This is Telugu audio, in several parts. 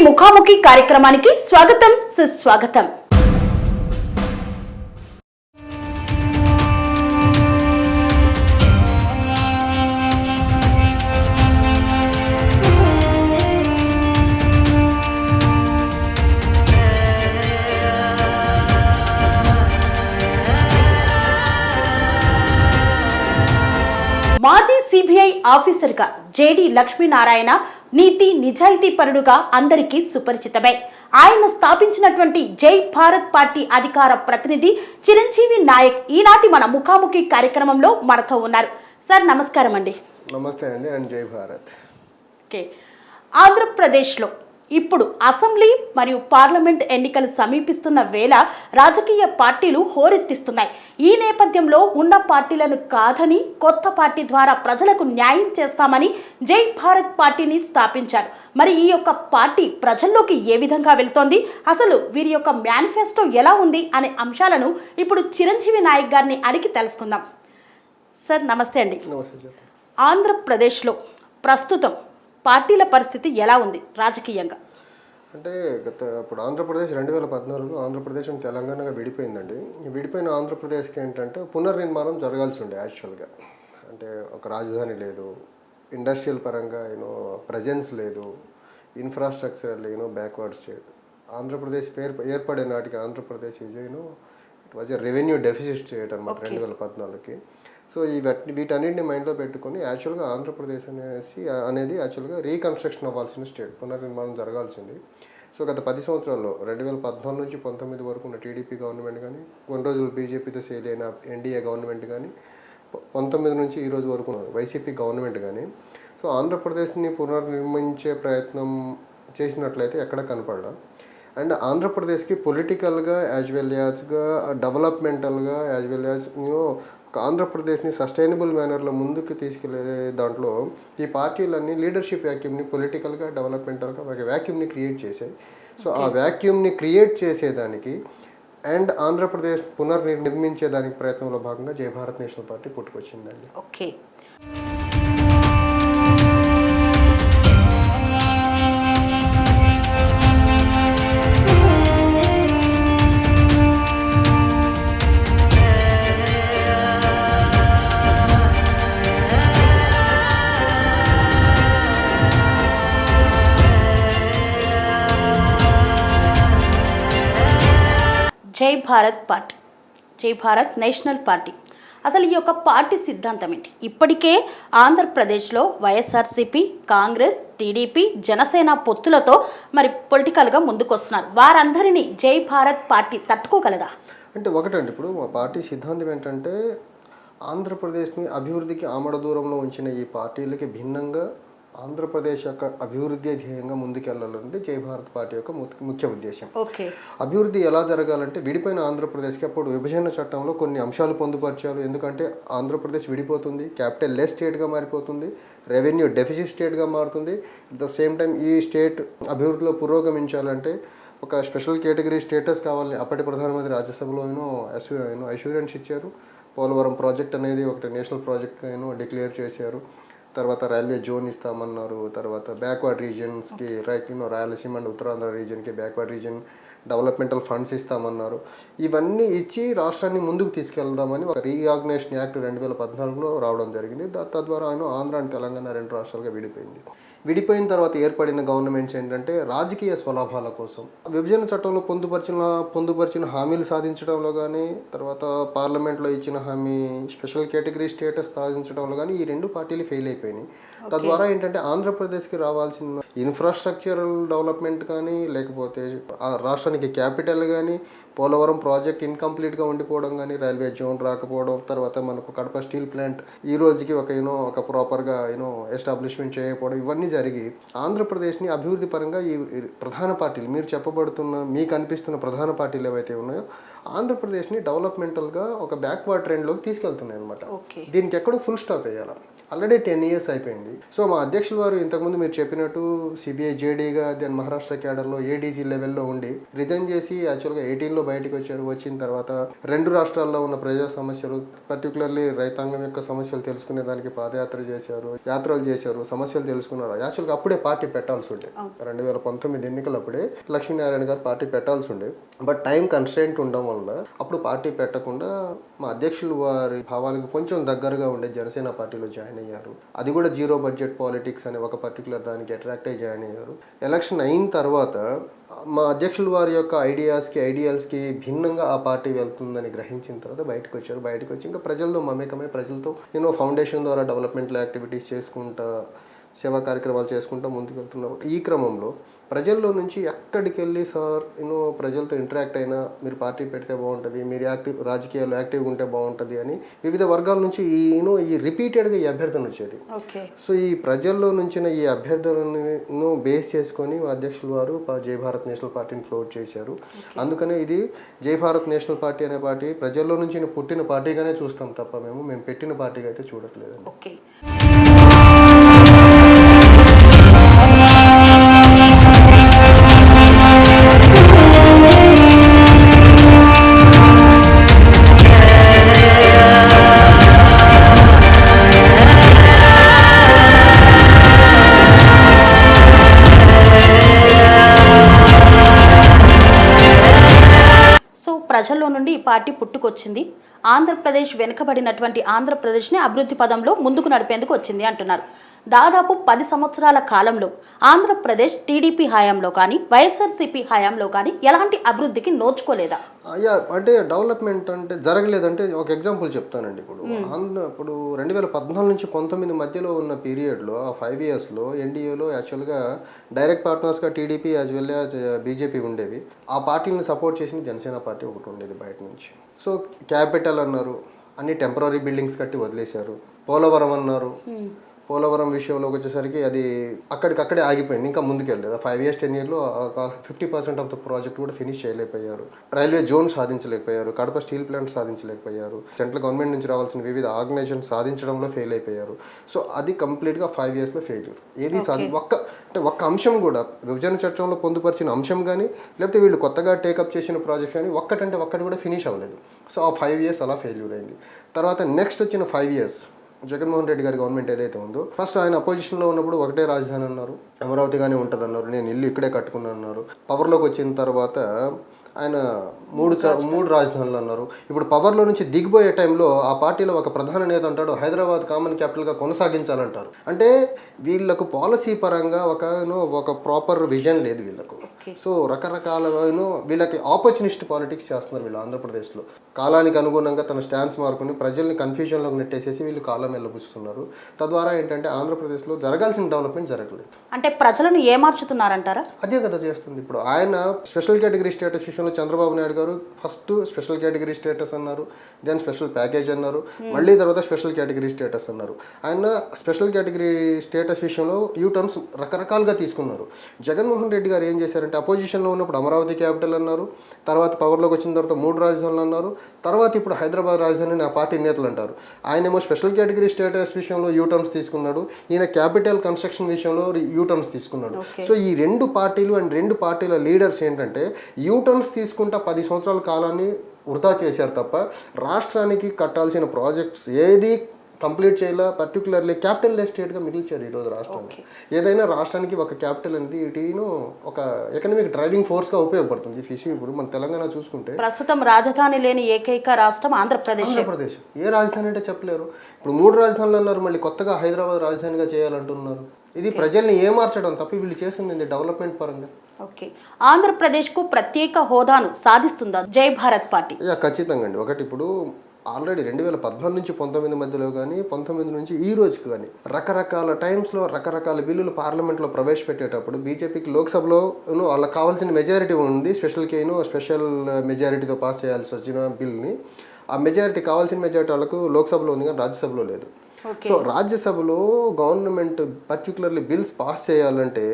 ముఖాముఖి కార్యక్రమానికి స్వాగతం సుస్వాగతం. మాజీ సిబిఐ ఆఫీసర్గా జేడి లక్ష్మీనారాయణ నీతి నిజాయితీ పరుడుగా అందరికీ సుపరిచితమే. ఆయన స్థాపించినటువంటి జై భారత్ పార్టీ అధికార ప్రతినిధి చిరంజీవి నాయక్ ఈనాటి మన ముఖాముఖి కార్యక్రమంలో మనతో ఉన్నారు. సార్ నమస్కారం అండి. నమస్తే అండి అండ్ జై భారత్. ఓకే, ఆంధ్రప్రదేశ్లో ఇప్పుడు అసెంబ్లీ మరియు పార్లమెంట్ ఎన్నికలు సమీపిస్తున్న వేళ రాజకీయ పార్టీలు హోరెత్తిస్తున్నాయి. ఈ నేపథ్యంలో ఉన్న పార్టీలను కాదని కొత్త పార్టీ ద్వారా ప్రజలకు న్యాయం చేస్తామని జై భారత్ పార్టీని స్థాపించారు. మరి ఈ యొక్క పార్టీ ప్రజల్లోకి ఏ విధంగా వెళ్తోంది, అసలు వీరి యొక్క మేనిఫెస్టో ఎలా ఉంది అనే అంశాలను ఇప్పుడు చిరంజీవి నాయక్ గారిని అడిగి తెలుసుకుందాం. సార్ నమస్తే అండి. ఆంధ్రప్రదేశ్లో ప్రస్తుతం పార్టీల పరిస్థితి ఎలా ఉంది రాజకీయంగా? అంటే ఇప్పుడు ఆంధ్రప్రదేశ్ 2014లో ఆంధ్రప్రదేశ్ తెలంగాణగా విడిపోయిందండి. విడిపోయిన ఆంధ్రప్రదేశ్కి ఏంటంటే పునర్నిర్మాణం జరగాల్సి ఉండే యాక్చువల్గా. అంటే ఒక రాజధాని లేదు, ఇండస్ట్రియల్ పరంగా ప్రజెన్స్ లేదు, ఇన్ఫ్రాస్ట్రక్చర్ బ్యాక్వర్డ్ స్టేట్. ఆంధ్రప్రదేశ్ ఏర్పడే నాటికి Andhra Pradesh it was a revenue deficit state అనమాట 2014కి. సో వీటన్నింటిని మైండ్లో పెట్టుకొని యాక్చువల్గా ఆంధ్రప్రదేశ్ అనేది యాక్చువల్గా రీకన్స్ట్రక్షన్ అవ్వాల్సిన స్టేట్, పునర్నిర్మాణం జరగాల్సింది. సో గత 10 సంవత్సరాల్లో 2014 నుంచి 19 వరకు ఉన్న టీడీపీ గవర్నమెంట్ కానీ, కొన్ని రోజులు బీజేపీతో సేల్ అయిన ఎన్డీఏ గవర్నమెంట్ కానీ, 19 నుంచి ఈ రోజు వరకు వైసీపీ గవర్నమెంట్ కానీ, సో ఆంధ్రప్రదేశ్ని పునర్నిర్మించే ప్రయత్నం చేసినట్లయితే ఎక్కడ కనపడదా. అండ్ ఆంధ్రప్రదేశ్కి పొలిటికల్గా యాజ్ వెల్ యాజ్గా డెవలప్మెంటల్గా యాజ్ వెల్ యాజ్ ఆంధ్రప్రదేశ్ని సస్టైనబుల్ మేనర్లో ముందుకు తీసుకెళ్లే దాంట్లో ఈ పార్టీలన్నీ లీడర్షిప్ వ్యాక్యూమ్ని పొలిటికల్గా డెవలప్మెంటల్గా ఒక వ్యాక్యూమ్ని క్రియేట్ చేశాయి. సో ఆ వ్యాక్యూమ్ని క్రియేట్ చేసేదానికి అండ్ ఆంధ్రప్రదేశ్ పునర్నిర్మించేదానికి ప్రయత్నంలో భాగంగా జై భారత్ నేషనల్ పార్టీ పుట్టుకొచ్చిందండి. ఓకే, జై భారత్ పార్టీ, జై భారత్ నేషనల్ పార్టీ, అసలు ఈ యొక్క పార్టీ సిద్ధాంతం ఏంటి? ఇప్పటికే ఆంధ్రప్రదేశ్లో వైఎస్ఆర్సీపీ, కాంగ్రెస్, టీడీపీ, జనసేన పొత్తులతో మరి పొలిటికల్గా ముందుకొస్తున్నారు. వారందరినీ జై భారత్ పార్టీ తట్టుకోగలదా? అంటే ఒకటండి, ఇప్పుడు మా పార్టీ సిద్ధాంతం ఏంటంటే ఆంధ్రప్రదేశ్ని అభివృద్ధికి ఆమడ దూరంలో ఉంచిన ఈ పార్టీలకి భిన్నంగా ఆంధ్రప్రదేశ్ యొక్క అభివృద్ధి ధ్యేయంగా ముందుకెళ్లాలన్నది జై భారత్ పార్టీ యొక్క ముఖ్య ఉద్దేశం. అభివృద్ధి ఎలా జరగాలంటే విడిపోయిన ఆంధ్రప్రదేశ్కి అప్పుడు విభజన చట్టంలో కొన్ని అంశాలు పొందుపరిచారు. ఎందుకంటే ఆంధ్రప్రదేశ్ విడిపోతుంది, క్యాపిటల్ లెస్ స్టేట్గా మారిపోతుంది, రెవెన్యూ డెఫిసిట్ స్టేట్గా మారుతుంది. అట్ ద సేమ్ టైం ఈ స్టేట్ అభివృద్ధిలో పురోగమించాలంటే ఒక స్పెషల్ కేటగిరీ స్టేటస్ కావాలని అప్పటి ప్రధానమంత్రి రాజ్యసభలో అష్యూరెన్స్ ఇచ్చారు. పోలవరం ప్రాజెక్ట్ అనేది ఒకటి నేషనల్ ప్రాజెక్ట్గా డిక్లేర్ చేశారు. తర్వాత రైల్వే జోన్ ఇస్తామన్నారు. తర్వాత బ్యాక్వర్డ్ రీజియన్స్కి రాయలసీమ అండ్ ఉత్తరాంధ్ర రీజియన్కి బ్యాక్వర్డ్ రీజియన్ డెవలప్మెంటల్ ఫండ్స్ ఇస్తామన్నారు. ఇవన్నీ ఇచ్చి రాష్ట్రాన్ని ముందుకు తీసుకెళ్దామని ఒక రీఆర్గనైజేషన్ యాక్ట్ 2014లో రావడం జరిగింది. తద్వారా ఆంధ్ర అండ్ తెలంగాణ 2 రాష్ట్రాలుగా విడిపోయింది. విడిపోయిన తర్వాత ఏర్పడిన గవర్నమెంట్స్ ఏంటంటే రాజకీయ స్వలాభాల కోసం విభజన చట్టంలో పొందుపరిచిన హామీలు సాధించడంలో కానీ, తర్వాత పార్లమెంట్లో ఇచ్చిన హామీ స్పెషల్ కేటగిరీ స్టేటస్ సాధించడంలో కానీ ఈ 2 పార్టీలు ఫెయిల్ అయిపోయినాయి. తద్వారా ఏంటంటే ఆంధ్రప్రదేశ్కి రావాల్సిన ఇన్ఫ్రాస్ట్రక్చరల్ డెవలప్మెంట్ కానీ, లేకపోతే రాష్ట్రానికి క్యాపిటల్ కానీ, పోలవరం ప్రాజెక్ట్ ఇన్కంప్లీట్గా ఉండిపోవడం కానీ, రైల్వే జోన్ రాకపోవడం, తర్వాత మనకు కడప స్టీల్ ప్లాంట్ ఈ రోజుకి ఒక ప్రాపర్గా ఎస్టాబ్లిష్మెంట్ చేయకపోవడం, ఇవన్నీ జరిగి ఆంధ్రప్రదేశ్ని అభివృద్ధి పరంగా ఈ ప్రధాన పార్టీలు మీకు అనిపిస్తున్న ప్రధాన పార్టీలు ఏవైతే ఉన్నాయో ఆంధ్రప్రదేశ్ని డెవలప్మెంటల్గా ఒక బ్యాక్వర్డ్ ట్రెండ్లోకి తీసుకెళ్తున్నాయి అనమాట. దీనికి ఎక్కడో ఫుల్ స్టాప్ వేయాలి. ఆల్రెడీ 10 years అయిపోయింది. సో మా అధ్యక్షుల వారు ఇంతకుముందు మీరు చెప్పినట్టు సిబిఐ జేడీగా దెన్ మహారాష్ట్ర క్యాడర్లో ఏడీజీ లెవెల్లో ఉండి రిజైన్ చేసి యాక్చువల్గా 18లో బయటకు వచ్చారు. వచ్చిన తర్వాత 2 రాష్ట్రాల్లో ఉన్న ప్రజా సమస్యలు పర్టికులర్లీ రైతాంగం యొక్క సమస్యలు తెలుసుకునే దానికి పాదయాత్ర చేశారు, యాత్రలు చేశారు, సమస్యలు తెలుసుకున్నారు. యాక్చువల్గా అప్పుడే పార్టీ పెట్టాల్సి ఉండే 2019 ఎన్నికలప్పుడే లక్ష్మీనారాయణ గారు పార్టీ పెట్టాల్సి ఉండే. బట్ టైం కన్స్ట్రెయింట్ ఉండడం వల్ల అప్పుడు పార్టీ పెట్టకుండా మా అధ్యక్షులు వారి భావాలకు కొంచెం దగ్గరగా ఉండే జనసేన పార్టీలో జాయిన్ అయ్యారు. అది కూడా జీరో బడ్జెట్ పాలిటిక్స్ అనే ఒక పర్టికులర్ దానికి అట్రాక్ట్ అయ్యి జాయిన్ అయ్యారు. ఎలక్షన్ అయిన తర్వాత మా అధ్యక్షులు వారి యొక్క ఐడియల్స్కి భిన్నంగా ఆ పార్టీ వెళ్తుందని గ్రహించిన తర్వాత బయటకు వచ్చారు. బయటకు వచ్చి ఇంకా ప్రజలతో మమేకమై ప్రజలతో ఫౌండేషన్ ద్వారా డెవలప్మెంటల్ యాక్టివిటీస్ చేసుకుంటా సేవా కార్యక్రమాలు చేసుకుంటూ ముందుకు వెళ్తున్నారు. ఈ క్రమంలో ప్రజల్లో నుంచి ఎక్కడికి వెళ్ళి సార్ ప్రజలతో ఇంటరాక్ట్ అయినా మీరు పార్టీ పెడితే బాగుంటుంది, మీరు రాజకీయాల్లో యాక్టివ్గా ఉంటే బాగుంటుంది అని వివిధ వర్గాల నుంచి ఈ రిపీటెడ్గా ఈ అభ్యర్థన వచ్చేది. సో ఈ ప్రజల్లో నుంచి ఈ అభ్యర్థనను బేస్ చేసుకొని అధ్యక్షులు వారు జై భారత్ నేషనల్ పార్టీని ఫ్లోట్ చేశారు. అందుకనే ఇది జై భారత్ నేషనల్ పార్టీ అనే పార్టీ ప్రజల్లో నుంచి పుట్టిన పార్టీగానే చూస్తాం తప్ప మేము పెట్టిన పార్టీగా అయితే చూడట్లేదండి. ప్రజల్లో నుండి ఈ పార్టీ పుట్టుకొచ్చింది. ఆంధ్రప్రదేశ్ వెనుకబడినటువంటి ఆంధ్రప్రదేశ్ని అభివృద్ధి పదంలో ముందుకు నడిపేందుకు వచ్చింది అంటున్నారు. దాదాపు 10 సంవత్సరాల కాలంలో ఆంధ్రప్రదేశ్ టీడీపీ హయాంలో కానీ వైఎస్ఆర్సీపీ హయాంలో కానీ ఎలాంటి అభివృద్ధికి నోచుకోలేదా? అంటే డెవలప్మెంట్ అంటే జరగలేదంటే ఒక ఎగ్జాంపుల్ చెప్తానండి. ఇప్పుడు 2014 నుంచి 19 మధ్యలో ఉన్న పీరియడ్లో ఆ 5 yearsలో ఎన్డీఏలో యాక్చువల్గా డైరెక్ట్ పార్ట్నర్స్గా TDP as well as BJP ఉండేవి. ఆ పార్టీని సపోర్ట్ చేసిన జనసేన పార్టీ ఒకటి ఉండేది బయట నుంచి. సో క్యాపిటల్ అన్నారు, అన్ని టెంపరీ బిల్డింగ్స్ కట్టి వదిలేశారు. పోలవరం అన్నారు, పోలవరం విషయంలోకి వచ్చేసరికి అది అక్కడికక్కడే ఆగిపోయింది, ఇంకా ముందుకెళ్ళలేదు. 5 years 10 yearsలో 50% ఆఫ్ ద ప్రాజెక్ట్ కూడా ఫినిష్ చేయలేకపోయారు. రైల్వే జోన్ సాధించలేకపోయారు, కడప స్టీల్ ప్లాంట్ సాధించలేకపోయారు, సెంట్రల్ గవర్నమెంట్ నుంచి రావాల్సిన వివిధ ఆర్గనైజేషన్ సాధించడంలో ఫెయిల్ అయిపోయారు. సో అది కంప్లీట్గా 5 yearsలో ఫెయిల్యూర్. ఏది ఒక్క అంశం కూడా విభజన చట్టంలో పొందుపరిచిన అంశం కానీ లేకపోతే వీళ్ళు కొత్తగా టేకప్ చేసిన ప్రాజెక్ట్స్ కానీ ఒక్కటి కూడా ఫినిష్ అవ్వలేదు. సో ఆ 5 years అలా ఫెయిల్యూర్ అయింది. తర్వాత నెక్స్ట్ వచ్చిన 5 years జగన్మోహన్ రెడ్డి గారి గవర్నమెంట్ ఏదైతే ఉందో ఫస్ట్ ఆయన అపోజిషన్లో ఉన్నప్పుడు ఒకటే రాజధాని అన్నారు, అమరావతిగానే ఉంటుంది అన్నారు, నేను ఇల్లు ఇక్కడే కట్టుకున్నాను అన్నారు. పవర్లోకి వచ్చిన తర్వాత ఆయన మూడు రాజధానులు అన్నారు. ఇప్పుడు పవర్లో నుంచి దిగిపోయే టైంలో ఆ పార్టీలో ఒక ప్రధాన నేత అంటాడు హైదరాబాద్ కామన్ క్యాపిటల్గా కొనసాగించాలంటారు. అంటే వీళ్ళకు పాలసీ పరంగా ఒక ప్రాపర్ విజన్ లేదు వీళ్ళకు. సో రకరకాల వీళ్ళకి ఆపర్చునిస్ట్ పాలిటిక్స్ చేస్తున్నారు వీళ్ళు ఆంధ్రప్రదేశ్లో. కాలానికి అనుగుణంగా తన స్టాన్స్ మార్కుని ప్రజల్ని కన్ఫ్యూజన్లోకి నెట్టేసేసి వీళ్ళు కాలం వెళ్ళబుస్తున్నారు. తద్వారా ఏంటంటే ఆంధ్రప్రదేశ్లో జరగాల్సిన డెవలప్మెంట్ జరగలేదు. అంటే ప్రజలను ఏమార్చుతున్నారంటారా? అదే కదా చేస్తుంది. ఇప్పుడు ఆయన స్పెషల్ కేటగిరీ స్టేటస్ విషయంలో చంద్రబాబు నాయుడు గారు ఫస్ట్ స్పెషల్ కేటగిరీ స్టేటస్ అన్నారు, దెన్ స్పెషల్ ప్యాకేజ్ అన్నారు, మళ్ళీ తర్వాత స్పెషల్ కేటగిరీ స్టేటస్ అన్నారు. ఆయన స్పెషల్ కేటగిరీ స్టేటస్ విషయంలో యూటర్న్స్ రకరకాలుగా తీసుకున్నారు. జగన్మోహన్ రెడ్డి గారు ఏం చేశారంటే అపోజిషన్లో ఉన్నప్పుడు అమరావతి క్యాపిటల్ అన్నారు, తర్వాత పవర్లోకి వచ్చిన తర్వాత 3 రాజధానులు అన్నారు, తర్వాత ఇప్పుడు హైదరాబాద్ రాజధాని ఆ పార్టీ నేతలు అంటారు. ఆయనేమో స్పెషల్ కేటగిరీ స్టేటస్ విషయంలో యూటర్న్స్ తీసుకున్నాడు, ఈయన క్యాపిటల్ కన్స్ట్రక్షన్ విషయంలో యూటర్న్స్ తీసుకున్నాడు. సో ఈ 2 పార్టీలు అండ్ 2 పార్టీల లీడర్స్ ఏంటంటే యూటర్న్స్ తీసుకుంటా 10 సంవత్సరాల కాలాన్ని వృధా చేశారు తప్ప రాష్ట్రానికి కట్టాల్సిన ప్రాజెక్ట్స్ ఏది కంప్లీట్ చేయాల. పర్టికులర్లీ క్యాపిటల్ ఎస్టేట్గా మిగిల్చారు ఈరోజు రాష్ట్రానికి. ఏదైనా రాష్ట్రానికి ఒక క్యాపిటల్ అనేది ఒక ఎకనామిక్ డ్రైవింగ్ ఫోర్స్గా ఉపయోగపడుతుంది. ఇప్పుడు మన తెలంగాణ చూసుకుంటే ప్రస్తుతం రాజధాని లేని ఏకైక రాష్ట్రం ఆంధ్రప్రదేశ్. ఏ రాజధాని అంటే చెప్పలేరు. ఇప్పుడు 3 రాజధానులు అన్నారు, మళ్ళీ కొత్తగా హైదరాబాద్ రాజధానిగా చేయాలంటున్నారు. ఇది ప్రజల్ని ఏమార్చడం తప్ప వీళ్ళు చేస్తుంది డెవలప్మెంట్ పరంగా. ఆంధ్రప్రదేశ్కు ప్రత్యేక హోదాను సాధిస్తుందా జై భారత్ పార్టీ? ఖచ్చితంగా అండి. ఒకటి ఇప్పుడు ఆల్రెడీ 2014 నుంచి 19 మధ్యలో కానీ 19 నుంచి ఈ రోజుకి కానీ రకరకాల టైమ్స్లో రకరకాల బిల్లులు పార్లమెంట్లో ప్రవేశపెట్టేటప్పుడు బీజేపీకి లోక్సభలో వాళ్ళకి కావాల్సిన మెజారిటీ ఉంది, స్పెషల్ మెజారిటీతో పాస్ చేయాల్సి వచ్చిన బిల్ని. ఆ మెజారిటీ కావాల్సిన మెజారిటీ వాళ్ళకు లోక్సభలో ఉంది కానీ రాజ్యసభలో లేదు. సో రాజ్యసభలో గవర్నమెంట్ పర్టికులర్లీ బిల్స్ పాస్ చేయాలంటే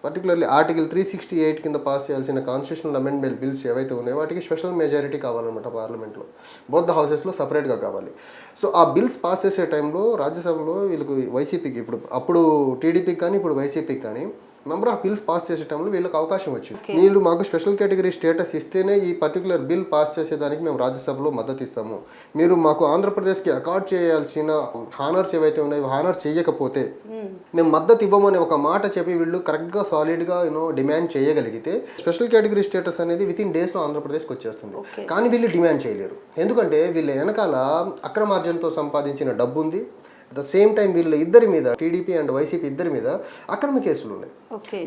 పర్టికులర్లీ ఆర్టికల్ 368 కింద పాస్ చేయాల్సిన కాన్స్టిట్యూషనల్ అమెండ్మెంట్ బిల్స్ ఏవైతే ఉన్నాయో వాటికి స్పెషల్ మెజారిటీ కావాలన్నమాట పార్లమెంట్లో, బోత్ ద హౌసెస్లో సపరేట్గా కావాలి. సో ఆ బిల్స్ పాస్ చేసే టైంలో రాజ్యసభలో వీళ్ళకి వైసీపీకి అప్పుడు టీడీపీకి కానీ ఇప్పుడు వైసీపీకి కానీ నెంబర్ ఆఫ్ బిల్స్ పాస్ చేసే టైంలో వీళ్ళకి అవకాశం వచ్చింది. వీళ్ళు మాకు స్పెషల్ కేటగిరీ స్టేటస్ ఇస్తేనే ఈ పర్టికులర్ బిల్ పాస్ చేసేదానికి మేము రాజ్యసభలో మద్దతు ఇస్తాము, మీరు మాకు ఆంధ్రప్రదేశ్కి అకార్డ్ చేయాల్సిన హానర్స్ ఏవైతే ఉన్నాయో హానర్ చేయకపోతే మేము మద్దతు ఇవ్వమని ఒక మాట చెప్పి వీళ్ళు కరెక్ట్గా సాలిడ్గా డిమాండ్ చేయగలిగితే స్పెషల్ కేటగిరీ స్టేటస్ అనేది విత్ ఇన్ డేస్లో ఆంధ్రప్రదేశ్కి వచ్చేస్తుంది. కానీ వీళ్ళు డిమాండ్ చేయలేరు, ఎందుకంటే వీళ్ళ వెనకాల అక్రమార్జనతో సంపాదించిన డబ్బు ఉంది. అట్ ద సేమ్ టైం వీళ్ళ ఇద్దరి మీద, టీడీపీ అండ్ వైసీపీ ఇద్దరి మీద అక్రమ కేసులు ఉన్నాయి.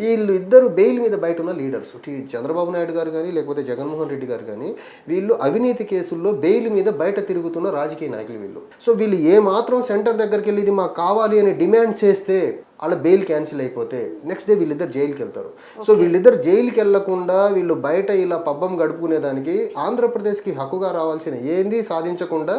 వీళ్ళు ఇద్దరు బెయిల్ మీద బయట ఉన్న లీడర్స్, చంద్రబాబు నాయుడు గారు కానీ లేకపోతే జగన్మోహన్ రెడ్డి గారు కానీ, వీళ్ళు అవినీతి కేసుల్లో బెయిల్ మీద బయట తిరుగుతున్న రాజకీయ నాయకులు వీళ్ళు. సో వీళ్ళు ఏ మాత్రం సెంటర్ దగ్గరికి వెళ్ళి ఇది మాకు కావాలి అని డిమాండ్ చేస్తే వాళ్ళ బెయిల్ క్యాన్సిల్ అయిపోతే నెక్స్ట్ డే వీళ్ళిద్దరు జైలుకి వెళ్తారు. సో వీళ్ళిద్దరు జైలుకి వెళ్లకుండా వీళ్ళు బయట ఇలా పబ్బం గడుపుకునేదానికి ఆంధ్రప్రదేశ్కి హక్కుగా రావాల్సిన ఏంది సాధించకుండా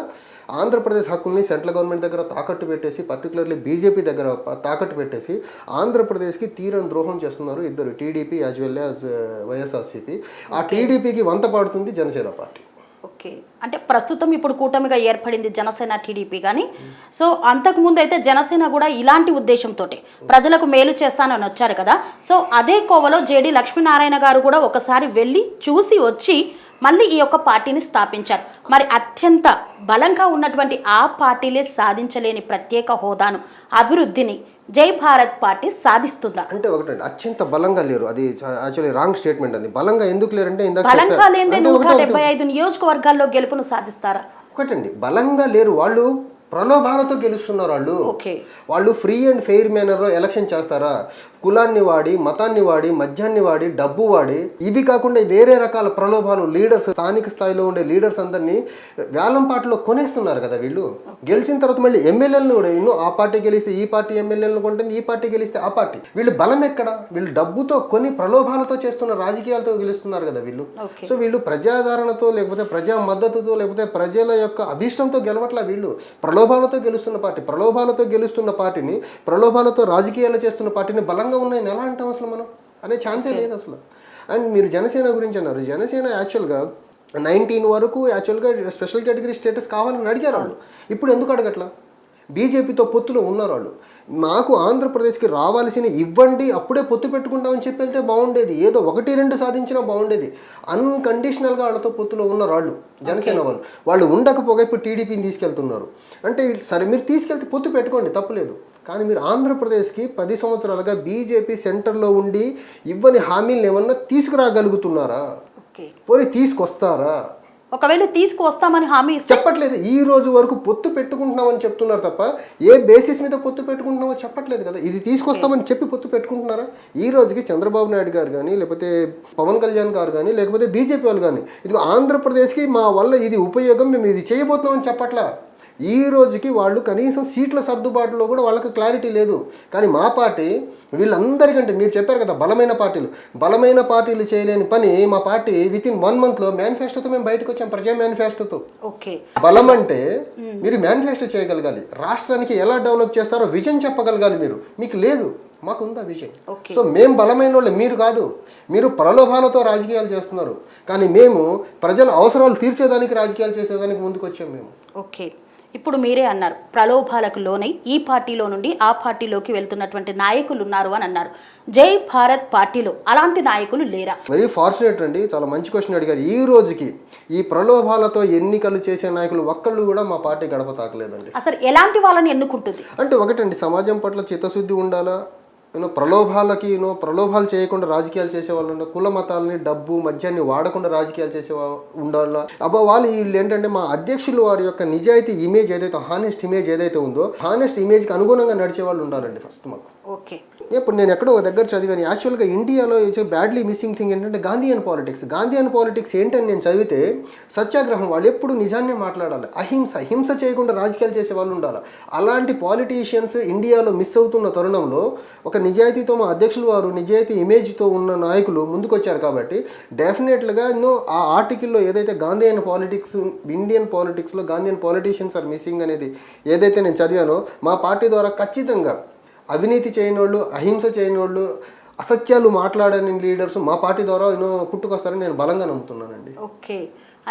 ఆంధ్రప్రదేశ్ హక్కుల్ని సెంట్రల్ గవర్నమెంట్ దగ్గర తాకట్టు పెట్టేసి, పర్టికులర్లీ బీజేపీ దగ్గర తాకట్టు పెట్టేసి ఆంధ్రప్రదేశ్కి తీరని ద్రోహం చేస్తున్నారు ఇద్దరు, TDP as well as YSRCP. ఆ టీడీపీకి వంత పాడుతుంది జనసేన పార్టీ. ఓకే, అంటే ప్రస్తుతం ఇప్పుడు కూటమిగా ఏర్పడింది జనసేన టీడీపీ, కానీ సో అంతకుముందు అయితే జనసేన కూడా ఇలాంటి ఉద్దేశంతో ప్రజలకు మేలు చేస్తానని వచ్చారు కదా. సో అదే కోవలో జేడి లక్ష్మీనారాయణ గారు కూడా ఒకసారి వెళ్ళి చూసి వచ్చి మళ్ళీ ఈ యొక్క పార్టీని స్థాపించారు. మరి అత్యంత బలంగా ఉన్నటువంటి ఆ పార్టీలే సాధించలేని ప్రత్యేక హోదాను, అభివృద్ధిని జై భారత్ పార్టీ సాధిస్తుందా? అంటే ఒకటండి, అత్యంత బలంగా లేరు, అది యాక్చువల్లీ రాంగ్ స్టేట్మెంట్. అది బలంగా ఎందుకు లేరంటే బలంగా లేదే 175 నియోజకవర్గాల్లో గెలుపును సాధిస్తారా? ఒకటండి, బలంగా లేరు, వాళ్ళు ప్రలోభాలతో గెలుస్తున్నారు. వాళ్ళు ఫ్రీ అండ్ ఫెయిర్ మేనర్లో ఎలక్షన్ చేస్తారా? కులాన్ని వాడి, మతాన్ని వాడి, మద్యాన్ని వాడి, డబ్బు వాడి, ఇవి కాకుండా వేరే రకాల ప్రలోభాలు లీడర్స్, స్థానిక స్థాయిలో ఉండే లీడర్స్ అందరినీ వేలంపాటలో కొనేస్తున్నారు కదా వీళ్ళు. గెలిచిన తర్వాత మళ్ళీ ఎమ్మెల్యేలను కూడా ఆ పార్టీ గెలిస్తే ఈ పార్టీ ఎమ్మెల్యేలను కొంటుంది, ఈ పార్టీ గెలిస్తే ఆ పార్టీ. వీళ్ళు బలం ఎక్కడ? వీళ్ళు డబ్బుతో కొన్ని ప్రలోభాలతో చేస్తున్న రాజకీయాలతో గెలుస్తున్నారు కదా వీళ్ళు. సో వీళ్ళు ప్రజాదరణతో లేకపోతే ప్రజా మద్దతుతో లేకపోతే ప్రజల యొక్క అభీష్టంతో గెలవట్లా, వీళ్ళు ప్రలోభాలతో గెలుస్తున్న పార్టీ. ప్రలోభాలతో గెలుస్తున్న పార్టీని, ప్రలోభాలతో రాజకీయాలు చేస్తున్న పార్టీని బలంగా ఉన్నాయని ఎలా అంటాం అసలు మనం? అనే ఛాన్సే లేదు అసలు. అండ్ మీరు జనసేన గురించి అన్నారు, జనసేన యాక్చువల్గా 19 వరకు యాక్చువల్గా స్పెషల్ కేటగిరీ స్టేటస్ కావాలని అడిగారు వాళ్ళు. ఇప్పుడు ఎందుకు అడగట్లా? బీజేపీతో పొత్తులో ఉన్నారు వాళ్ళు. మాకు ఆంధ్రప్రదేశ్కి రావాల్సిన ఇవ్వండి, అప్పుడే పొత్తు పెట్టుకుంటామని చెప్పి వెళ్తే బాగుండేది, ఏదో 1-2 సాధించినా బాగుండేది. అన్కండిషనల్గా వాళ్ళతో పొత్తులో ఉన్నారు వాళ్ళు, జనసేన వాళ్ళు. వాళ్ళు ఉండకపోగా ఇప్పుడు టీడీపీని తీసుకెళ్తున్నారు. అంటే సరే మీరు తీసుకెళ్తే పొత్తు పెట్టుకోండి, తప్పులేదు. కానీ మీరు ఆంధ్రప్రదేశ్కి 10 సంవత్సరాలుగా బీజేపీ సెంటర్లో ఉండి ఇవ్వని హామీలను ఏమన్నా తీసుకురాగలుగుతున్నారా? పోనీ తీసుకొస్తారా? ఒకవేళ తీసుకువస్తామని హామీ చెప్పట్లేదు. ఈ రోజు వరకు పొత్తు పెట్టుకుంటున్నామని చెప్తున్నారు తప్ప ఏ బేసిస్ మీద పొత్తు పెట్టుకుంటున్నామో చెప్పట్లేదు కదా. ఇది తీసుకొస్తామని చెప్పి పొత్తు పెట్టుకుంటున్నారా? ఈ రోజుకి చంద్రబాబు నాయుడు గారు కానీ లేకపోతే పవన్ కళ్యాణ్ గారు కానీ లేకపోతే బీజేపీ వాళ్ళు కానీ ఇది ఆంధ్రప్రదేశ్కి మా వల్ల ఇది ఉపయోగం, మేము ఇది చేయబోతున్నామని చెప్పట్లా. ఈ రోజుకి వాళ్ళు కనీసం సీట్ల సర్దుబాటులో కూడా వాళ్ళకి క్లారిటీ లేదు. కానీ మా పార్టీ వీళ్ళందరికంటే, మీరు చెప్పారు కదా బలమైన పార్టీలు చేయలేని పని మా పార్టీ విత్ ఇన్ 1 monthలో మేనిఫెస్టోతో మేము బయటకు వచ్చాం, ప్రజా మేనిఫెస్టోతో. బలం అంటే మీరు మేనిఫెస్టో చేయగలగాలి, రాష్ట్రానికి ఎలా డెవలప్ చేస్తారో విజన్ చెప్పగలగాలి. మీకు లేదు, మాకుందా విజన్. సో మేము బలమైన వాళ్ళు, మీరు కాదు. మీరు ప్రలోభాలతో రాజకీయాలు చేస్తున్నారు, కానీ మేము ప్రజల అవసరాలు తీర్చేదానికి రాజకీయాలు చేసేదానికి ముందుకు వచ్చాం మేము. ఓకే, ఇప్పుడు మీరే అన్నారు ప్రలోభాలకు లోనై ఈ పార్టీలో నుండి ఆ పార్టీలోకి వెళ్తున్నటువంటి నాయకులు ఉన్నారు అని అన్నారు. జై భారత్ పార్టీలో అలాంటి నాయకులు లేరా? వెరీ ఫార్చునేట్ అండి, చాలా మంచి క్వశ్చన్ అడిగారు. ఈ రోజుకి ఈ ప్రలోభాలతో ఎన్నికలు చేసే నాయకులు ఒక్కళ్ళు కూడా మా పార్టీ గడప తాకలేదండి. అసలు ఎలాంటి వాళ్ళని ఎన్నుకుంటుంది అంటే ఒకటండి, సమాజం పట్ల చిత్తశుద్ధి ఉండాలా, ప్రలోభాలు చేయకుండా రాజకీయాలు చేసేవాళ్ళు, కుల మతాలని, డబ్బు, మద్యాన్ని వాడకుండా రాజకీయాలు ఉండాలా. వాళ్ళు వీళ్ళు ఏంటంటే మా అధ్యక్షులు వారి యొక్క నిజాయితీ ఇమేజ్ ఏదైతే, హానెస్ట్ ఇమేజ్ ఏదైతే ఉందో, హానెస్ట్ ఇమేజ్కి అనుగుణంగా నడిచే వాళ్ళు ఉండాలండి ఫస్ట్ మాకు. ఓకే, ఇప్పుడు నేను ఎక్కడో దగ్గర చదివాను, యాక్చువల్గా ఇండియాలో బ్యాడ్లీ మిస్సింగ్ థింగ్ ఏంటంటే గాంధీయన్ పాలిటిక్స్ ఏంటని నేను చదివితే, సత్యాగ్రహం, వాళ్ళు ఎప్పుడు నిజాన్నే మాట్లాడాలి, హింస చేయకుండా రాజకీయాలు చేసే వాళ్ళు ఉండాలి. అలాంటి పాలిటీషియన్స్ ఇండియాలో మిస్ అవుతున్న తరుణంలో ఒక నిజాయితీతో మా అధ్యక్షులు వారు నిజాయితీ ఇమేజ్తో ఉన్న నాయకులు ముందుకొచ్చారు. కాబట్టి డెఫినెట్గా ఆ ఆర్టికల్లో ఏదైతే గాంధీయన్ పాలిటిక్స్, ఇండియన్ పాలిటిక్స్లో గాంధీయన్ పాలిటీషియన్స్ ఆర్ మిస్సింగ్ అనేది ఏదైతే నేను చదివానో, మా పార్టీ ద్వారా ఖచ్చితంగా అవినీతి చేయని వాళ్ళు, అహింస చేయని వాళ్ళు, అసత్యాలు మాట్లాడని లీడర్స్ మా పార్టీ ద్వారా పుట్టుకొస్తారని నేను బలంగా నమ్ముతున్నానండి. ఓకే,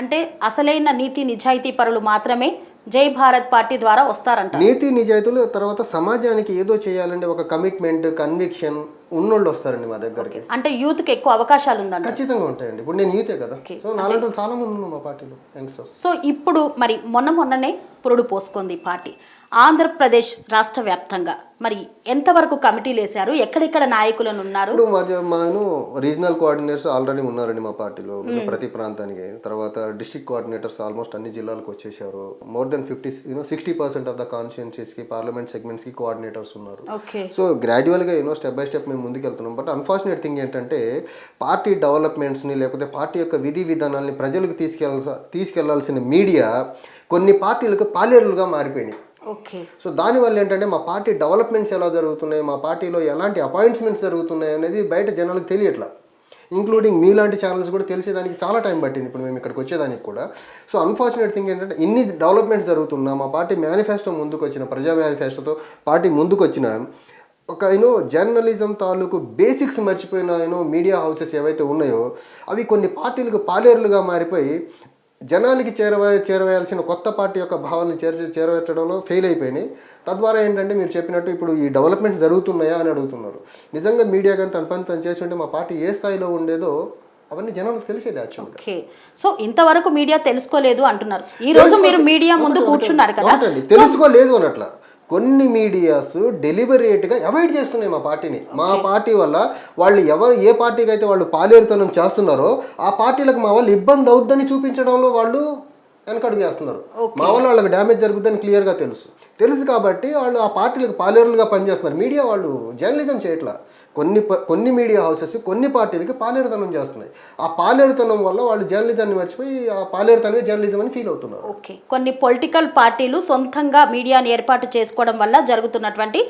అంటే అసలైన నీతి నిజాయితీ పరులు మాత్రమే జై భారత్ పార్టీ ద్వారా వస్తారంట. నీతి నిజాయితీలు, తర్వాత సమాజానికి ఏదో చేయాలంటే ఒక కమిట్మెంట్, కన్విక్షన్ ఉన్నోళ్ళు వస్తారండి మా దగ్గరికి. అంటే యూత్ కి ఎక్కువ అవకాశాలు ఉందండి. ఖచ్చితంగా ఉంటాయండి. ఇప్పుడు నేను యూతే కదా, సో నాలాంటి వాళ్ళు చాలా మంది ఉన్నారు మా పార్టీలో యంగ్స్టర్స్. సో ఇప్పుడు మరి మొన్ననే పురుడు పోసుకుంది పార్టీ. ఆంధ్రప్రదేశ్ రాష్ట్ర వ్యాప్తంగా మరి ఎంతవరకు కమిటీలు వేశారు, ఎక్కడెక్కడ నాయకులను ఉన్నారు? ఇప్పుడు మాను రీజనల్ కోఆర్డినేటర్స్ ఆల్రెడీ ఉన్నారండి మా పార్టీలో ప్రతి ప్రాంతానికి. తర్వాత డిస్ట్రిక్ట్ కోఆర్డినేటర్స్ ఆల్మోస్ట్ అన్ని జిల్లాలకు వచ్చేసారు. More than 60% of the constituencies కి, పార్లమెంట్ సెగ్మెంట్స్ కి కోఆర్డినేటర్స్ ఉన్నారు. సో గ్రాడ్యువల్ గా స్టెప్ బై స్టెప్ మేము ముందుకెళ్తున్నాం. బట్ అన్ఫార్చునేట్ థింగ్ ఏంటంటే పార్టీ డెవలప్మెంట్స్ ని, లేకపోతే పార్టీ యొక్క విధి విధానాల్ని ప్రజలకు తీసుకెళ్లాల్సిన మీడియా కొన్ని పార్టీలకు పాలేరులుగా మారిపోయినాయి. సో దానివల్ల ఏంటంటే మా పార్టీ డెవలప్మెంట్స్ ఎలా జరుగుతున్నాయి, మా పార్టీలో ఎలాంటి అపాయింట్మెంట్స్ జరుగుతున్నాయి అనేది బయట జనాలకు తెలియట్లా. ఇంక్లూడింగ్ మీలాంటి ఛానల్స్ కూడా తెలిసేదానికి చాలా టైం పట్టింది ఇప్పుడు మేము ఇక్కడికి వచ్చేదానికి కూడా. సో అన్ఫార్చునేట్ థింగ్ ఏంటంటే ఇన్ని డెవలప్మెంట్స్ జరుగుతున్నా మా పార్టీ మేనిఫెస్టో ముందుకు వచ్చిన, ప్రజా మేనిఫెస్టోతో పార్టీ ముందుకు వచ్చిన ఒక జర్నలిజం తాలూకు బేసిక్స్ మర్చిపోయిన మీడియా హౌసెస్ ఏవైతే ఉన్నాయో అవి కొన్ని పార్టీలకు పాలేరులుగా మారిపోయి జనాలకి చేరవేయాల్సిన కొత్త పార్టీ యొక్క భావాలను చేరవేర్చడంలో ఫెయిల్ అయిపోయినాయి. తద్వారా ఏంటంటే మీరు చెప్పినట్టు ఇప్పుడు ఈ డెవలప్మెంట్స్ జరుగుతున్నాయా అని అడుగుతున్నారు. నిజంగా మీడియా కానీ తన పని తను చేసి ఉంటే మా పార్టీ ఏ స్థాయిలో ఉండేదో అవన్నీ జనాలకు తెలిసేది యాక్చువల్గా. ఓకే, సో ఇంతవరకు మీడియా తెలుసుకోలేదు అంటున్నారు. ఈ రోజు మీరు మీడియా ముందు కూర్చున్నారు కదా, తెలుసుకోలేదు అన్నట్ల కొన్ని మీడియాస్ డెలిబరేట్గా అవాయిడ్ చేస్తున్నాయి మా పార్టీని. మా పార్టీ వల్ల వాళ్ళు ఏ పార్టీకి అయితే వాళ్ళు పాలేరుతనం చేస్తున్నారో ఆ పార్టీలకు మా వాళ్ళు ఇబ్బంది అవుద్దని చూపించడంలో వాళ్ళు వెనకడుగు చేస్తున్నారు. మా వల్ల వాళ్ళకి డ్యామేజ్ జరుగుతుందని క్లియర్గా తెలుసు కాబట్టి వాళ్ళు ఆ పార్టీలకు పాలేరులుగా పనిచేస్తున్నారు. మీడియా వాళ్ళు జర్నలిజం చేయట్లా. కొన్ని మీడియా హౌసెస్ కొన్ని పార్టీలకి పాలేరుతనం చేస్తున్నాయి. ఆ పాలేరుతనం వల్ల వాళ్ళు జర్నలిజాన్ని మర్చిపోయి ఆ పాలేరుతనమే జర్నలిజం అని ఫీల్ అవుతున్నారు. ఓకే, కొన్ని పొలిటికల్ పార్టీలు సొంతంగా మీడియాని ఏర్పాటు చేసుకోవడం వల్ల జరుగుతున్నటువంటి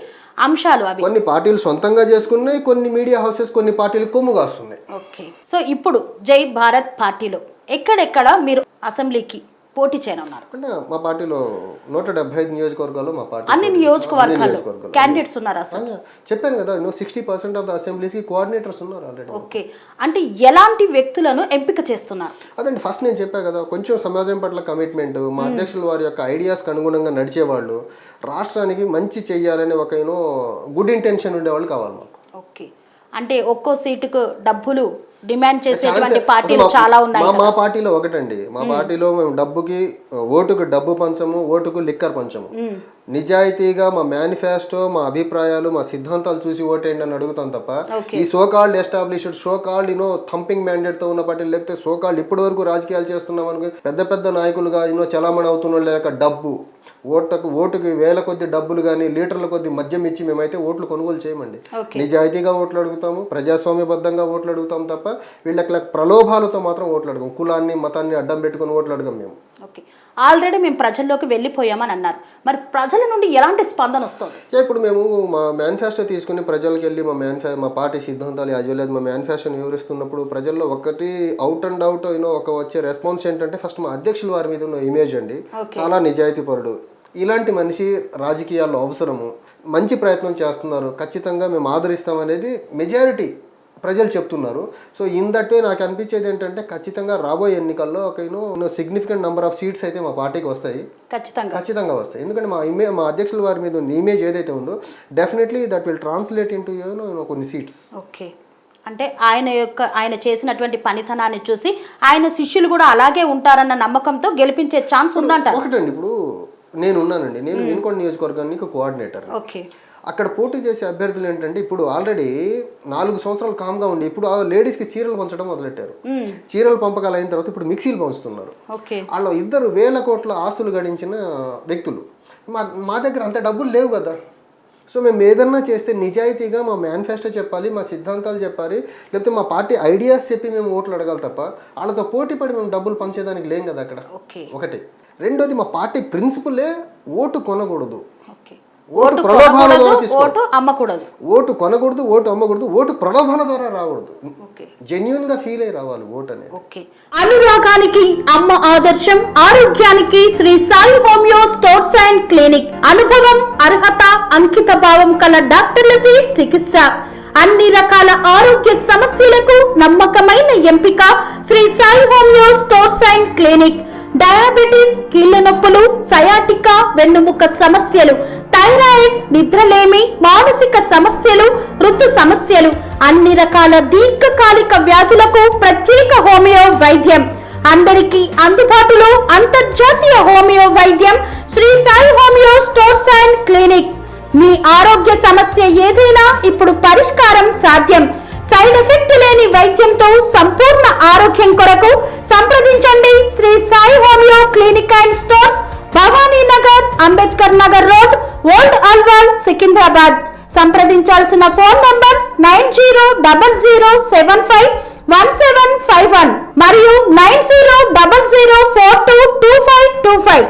అంశాలు అవి. కొన్ని పార్టీలు సొంతంగా చేసుకున్నాయి, కొన్ని మీడియా హౌసెస్ కొన్ని పార్టీలు కొమ్ము కాస్తున్నాయి. ఓకే, సో ఇప్పుడు జై భారత్ పార్టీలో ఎక్కడెక్కడ మీరు అసెంబ్లీకి పోటీ చేయనున్నారు? అంటే మా పార్టీలో 175 నియోజకవర్గాల్లో మా పార్టీ అన్ని నియోజకవర్గాల్లో క్యాండిడేట్స్ ఉన్నారు. అసలు చెప్పాను కదా 60% ఆఫ్ ద అసెంబ్లీస్ కి కోఆర్డినేటర్స్ ఉన్నారు ఆల్రెడీ. ఓకే, అంటే ఎలాంటి వ్యక్తులను ఎంపిక చేస్తున్నారు? అదండి ఫస్ట్ నేను చెప్పా కదా, కొంచెం సమాజం పట్ల కమిట్మెంట్, మా అధ్యక్షులు వారి యొక్క ఐడియాస్కి అనుగుణంగా నడిచేవాళ్ళు, రాష్ట్రానికి మంచి చెయ్యాలని ఒక గుడ్ ఇంటెన్షన్ ఉండేవాళ్ళు కావాలి మాకు. ఓకే, అంటే ఒక్కో సీటుకు డబ్బులు డిమాండ్ చేసేటువంటి పార్టీలు చాలా ఉన్నాయి. మా పార్టీలో ఒకటండి, మా పార్టీలో మేము ఓటుకు డబ్బు పంచము, ఓటుకు లిక్కర్ పంచము. నిజాయితీగా మా మేనిఫెస్టో, మా అభిప్రాయాలు, మా సిద్ధాంతాలు చూసి ఓటేయండి అని అడుగుతాం తప్ప ఈ so called established so called thumping mandate తో ఉన్న పార్టీలు, లేకపోతే సోకాల్డ్ ఇప్పటి వరకు రాజకీయాలు చేస్తున్నాం అనుకుని పెద్ద నాయకులుగా చలామణి అవుతున్న లేక డబ్బు ఓటుకి వేల కొద్ది డబ్బులు కానీ లీటర్ల కొద్ది మద్యం ఇచ్చి మేమైతే ఓట్లు కొనుగోలు చేయమండి. నిజాయితీగా ఓట్లు అడుగుతాము, ప్రజాస్వామ్యబద్ధంగా ఓట్లు అడుగుతాం తప్ప వీళ్ళకి ప్రలోభాలతో మాత్రం ఓట్లు అడగం. కులాన్ని మతాన్ని అడ్డం పెట్టుకుని ఓట్లు అడగం మేము. ఓకే, ఆల్రెడీ మేము ప్రజల్లోకి వెళ్ళిపోయామని అన్నారు, మరి ప్రజల నుండి ఎలాంటి స్పందన వస్తుంది? ఇప్పుడు మేము మా మేనిఫెస్టో తీసుకుని ప్రజలకు వెళ్ళి మా పార్టీ సిద్ధాంతాలు యాజ్ వెల్ యాజ్ మా మేనిఫెస్టోని వివరిస్తున్నప్పుడు ప్రజల్లో ఒకటి అవుట్ అండ్ అవుట్ ఒక వచ్చే రెస్పాన్స్ ఏంటంటే ఫస్ట్ మా అధ్యక్షుల వారి మీద ఉన్న ఇమేజ్ అండి, చాలా నిజాయితీపరుడు, ఇలాంటి మనిషి రాజకీయాల్లో అవసరము, మంచి ప్రయత్నం చేస్తున్నారు, ఖచ్చితంగా మేము ఆదరిస్తామనేది మెజారిటీ ప్రజలు చెప్తున్నారు. సో ఇన్ దట్ వే నాకు అనిపించేది ఏంటంటే ఖచ్చితంగా రాబోయే ఎన్నికల్లో ఒక సిగ్నిఫికెంట్ నెంబర్ ఆఫ్ సీట్స్ అయితే మా పార్టీకి వస్తాయి, ఖచ్చితంగా వస్తాయి. ఎందుకంటే మా అధ్యక్షుల వారి మీద ఉన్న ఇమేజ్ ఏదైతే ఉందో definitely that will translate into కొన్ని సీట్స్. ఓకే, అంటే ఆయన చేసినటువంటి పనితనాన్ని చూసి ఆయన శిష్యులు కూడా అలాగే ఉంటారన్న నమ్మకంతో గెలిపించే ఛాన్స్ ఉందంట. ఒకటండి, ఇప్పుడు నేను వినుకొండ నియోజకవర్గానికి కోఆర్డినేటర్. ఓకే, అక్కడ పోటీ చేసే అభ్యర్థులు ఏంటంటే ఇప్పుడు ఆల్రెడీ 4 సంవత్సరాలు కామ్గా ఉండి ఇప్పుడు ఆ లేడీస్కి చీరలు పంచడం మొదలెట్టారు. చీరల పంపకాలు అయిన తర్వాత ఇప్పుడు మిక్సీలు పంచుతున్నారు. వాళ్ళు 2 వేల కోట్ల ఆస్తులు గడించిన వ్యక్తులు. మా దగ్గర అంత డబ్బులు లేవు కదా. సో మేము ఏదన్నా చేస్తే నిజాయితీగా మా మేనిఫెస్టో చెప్పాలి, మా సిద్ధాంతాలు చెప్పాలి, లేకపోతే మా పార్టీ ఐడియాస్ చెప్పి మేము ఓట్లు అడగాలి తప్ప వాళ్ళతో పోటీ పడి మేము డబ్బులు పంచేదానికి లేం కదా అక్కడ. ఒకటి. రెండోది మా పార్టీ ప్రిన్సిపలే ఓటు కొనకూడదు, ఓటు ప్రలోభాల ద్వారా ఓటు అమ్మకూడదు, ఓటు కొనకూడదు, ఓటు అమ్మకూడదు, ఓటు ప్రలోభాల ద్వారా రాకూడదు, జెన్యూన్ గా ఫీల్ అయ్యి రావాలి ఓటు అనేది. అనురాగానికి అమ్మ ఆదర్శం, ఆరోగ్యానికి Sri Sai homeo stores and clinic. అనుభవం, అర్హత, అంకిత భావం కల డాక్టర్లచే చికిత్స. అన్ని రకాల ఆరోగ్య సమస్యలకు నమ్మకమైన ఎంపిక Sri Sai homeo stores and clinic. Diabetes, కీళ్ల నొప్పులు, సయాటికా, వెన్నుముక సమస్యలు, థైరాయిడ్, నిద్రలేమి, మానసిక సమస్యలు, ఋతు సమస్యలు, అన్ని రకాల దీర్ఘకాలిక వ్యాధులకు ప్రత్యేక హోమియో వైద్యం. అందరికీ అందుబాటులో అంతర్జాతీయ హోమియో వైద్యం Sri Sai homeo stores and clinic. మీ ఆరోగ్య సమస్య ఏదైనా ఇప్పుడు పరిష్కారం సాధ్యం. సైడ్ ఎఫెక్ట్ లేని వైద్యంతో సంపూర్ణ ఆరోగ్యం కొరకు సంప్రదించండి Shri Sai homeo clinic and stores, Bhavani Nagar, Ambedkar Nagar road, old Alwal, Secunderabad. సంప్రదించాల్సిన ఫోన్ నంబర్స్ 9000751751 మరియు 9000422525.